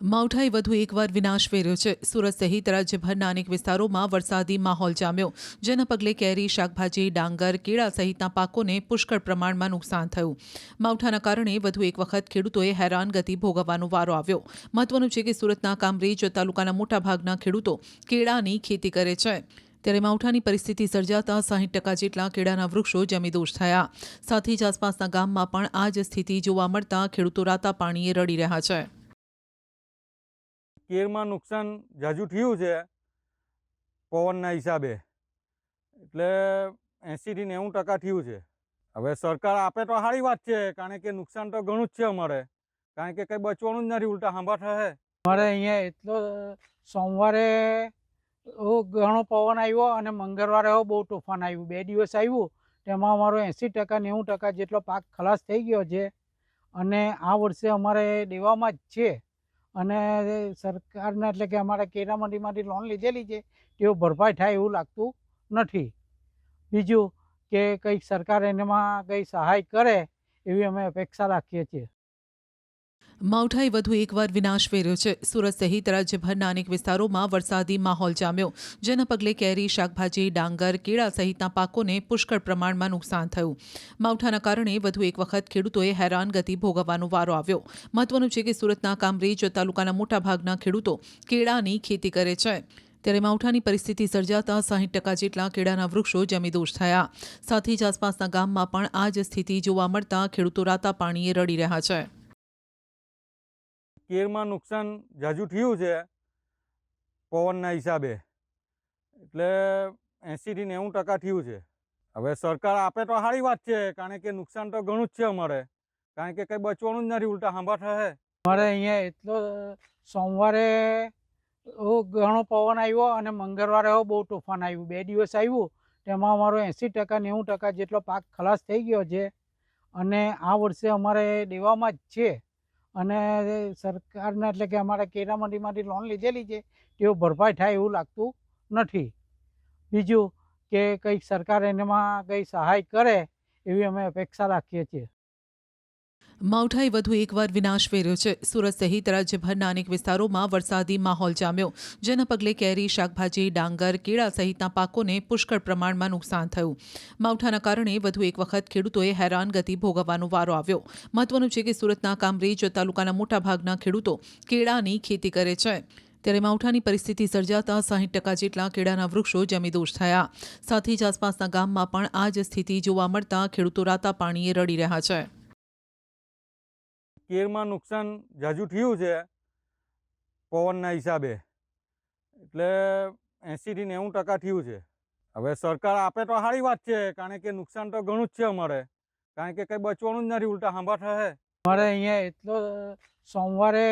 માવઠાએ વધુ એકવાર વિનાશ વેર્યો છે। સુરત સહિત રાજ્યભરના અનેક વિસ્તારોમાં વરસાદી માહોલ જામ્યો, જેના પગલે કેરી, શાકભાજી, ડાંગર, કેળા સહિતના પાકોને પુષ્કળ પ્રમાણમાં નુકસાન થયું। માવઠાના કારણે વધુ એક વખત ખેડૂતોએ હેરાનગતિ ભોગવવાનો વારો આવ્યો। મહત્વનું છે કે સુરતના કામરેજ તાલુકાના મોટાભાગના ખેડૂતો કેળાની ખેતી કરે છે। ત્યારે માવઠાની પરિસ્થિતિ સર્જાતા 60% જેટલા કેળાના વૃક્ષો જમીદોષ થયા। સાથે જ આસપાસના ગામમાં પણ આ જ સ્થિતિ જોવા મળતા ખેડૂતો રાતા પાણીએ રડી રહ્યા છે। કેરમાં નુકસાન ઝાઝું થયું છે પવનના હિસાબે, એટલે 80 થી 90% થયું છે। હવે સરકાર આપે તો સારી વાત છે, કારણ કે નુકસાન તો ઘણું જ છે અમારે, કારણ કે કંઈ બચવાનું જ નથી, ઉલટા હાંભા થશે। અમારે અહીંયા એટલો સોમવારે ઘણો પવન આવ્યો અને મંગળવારે બહુ તોફાન આવ્યું। 2 દિવસ આવ્યું તેમાં અમારો 80% 90% જેટલો પાક ખલાસ થઈ ગયો છે અને આ વર્ષે અમારે દેવામાં જ છે અને સરકારને એટલે કે અમારે કેરા મંડીમાંથી લોન લીધેલી છે તેઓ ભરપાઈ થાય એવું લાગતું નથી। બીજું કે કંઈક સરકાર એનામાં કંઈ સહાય કરે એવી અમે અપેક્ષા રાખીએ છીએ। માવઠાએ વધુ એકવાર વિનાશ વેર્યો છે। સુરત સહિત રાજ્યભરના અનેક વિસ્તારોમાં વરસાદી માહોલ જામ્યો, જેના પગલે કેરી, શાકભાજી, ડાંગર, કેળા સહિતના પાકોને પુષ્કળ પ્રમાણમાં નુકસાન થયું। માવઠાના કારણે વધુ એક વખત ખેડૂતોએ હેરાનગતિ ભોગવવાનો વારો આવ્યો। મહત્વનું છે કે સુરતના કામરેજ તાલુકાના મોટાભાગના ખેડૂતો કેળાની ખેતી કરે છે। ત્યારે માવઠાની પરિસ્થિતિ સર્જાતા 60% જેટલા કેળાના વૃક્ષો જમીદોષ થયા। સાથે જ આસપાસના ગામમાં પણ આ જ સ્થિતિ જોવા મળતા ખેડૂતો રાતા પાણીએ રડી રહ્યા છે। કેરમાં નુકસાન ઝાઝું થયું છે પવનના હિસાબે, એટલે 80 થી 90% થયું છે। હવે સરકાર આપે તો સારી વાત છે, કારણ કે નુકસાન તો ઘણું જ છે અમારે, કારણ કે કંઈ બચવાનું જ નથી, ઉલટા હાંભા થશે। અમારે અહીંયા એટલો સોમવારે ઘણો પવન આવ્યો અને મંગળવારે બહુ તોફાન આવ્યું। 2 દિવસ આવ્યું તેમાં અમારો 80% 90% જેટલો પાક ખલાસ થઈ ગયો છે અને આ વર્ષે અમારે દેવામાં જ છે અને સરકારને એટલે કે અમારે કેરા મંડીમાંથી લોન લીધેલી છે તેઓ ભરપાઈ થાય એવું લાગતું નથી। બીજું કે કંઈક સરકાર એનામાં કંઈ સહાય કરે એવી અમે અપેક્ષા રાખીએ છીએ। માવઠાએ વધુ એકવાર વિનાશ વેર્યો છે। સુરત સહિત રાજ્યભરના અનેક વિસ્તારોમાં વરસાદી માહોલ જામ્યો, જેના પગલે કેરી, શાકભાજી, ડાંગર, કેળા સહિતના પાકોને પુષ્કળ પ્રમાણમાં નુકસાન થયું। માવઠાના કારણે વધુ એક વખત ખેડૂતોએ હેરાનગતિ ભોગવવાનો વારો આવ્યો। મહત્વનું છે કે સુરતના કામરેજ તાલુકાના મોટાભાગના ખેડૂતો કેળાની ખેતી કરે છે। ત્યારે માવઠાની પરિસ્થિતિ સર્જાતા 60% જેટલા કેળાના વૃક્ષો જમીદોષ થયા। સાથે જ આસપાસના ગામમાં પણ આ જ સ્થિતિ જોવા મળતા ખેડૂતો રાતા પાણીએ રડી રહ્યા છે। કેરમાં નુકસાન ઝાઝું થયું છે પવનના હિસાબે, એટલે 80 થી 90% થયું છે। હવે સરકાર આપે તો સારી વાત છે, કારણ કે નુકસાન તો ઘણું જ છે અમારે, કારણ કે કંઈ બચવાનું જ નથી, ઉલટા હાંભા થશે। અમારે અહીંયા એટલો સોમવારે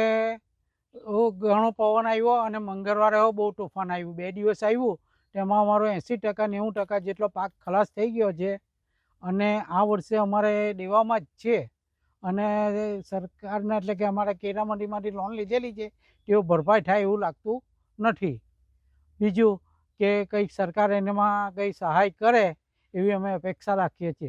ઘણો પવન આવ્યો અને મંગળવારે બહુ તોફાન આવ્યું। 2 દિવસ આવ્યું તેમાં અમારો 80% 90% જેટલો પાક ખલાસ થઈ ગયો છે અને આ વર્ષે અમારે દેવામાં જ છે અને સરકારને એટલે કે અમારે કેરા મંડીમાંથી લોન લીધેલી છે તેઓ ભરપાઈ થાય એવું લાગતું નથી। બીજું કે કંઈક સરકાર એનામાં કંઈ સહાય કરે એવી અમે અપેક્ષા રાખીએ છીએ।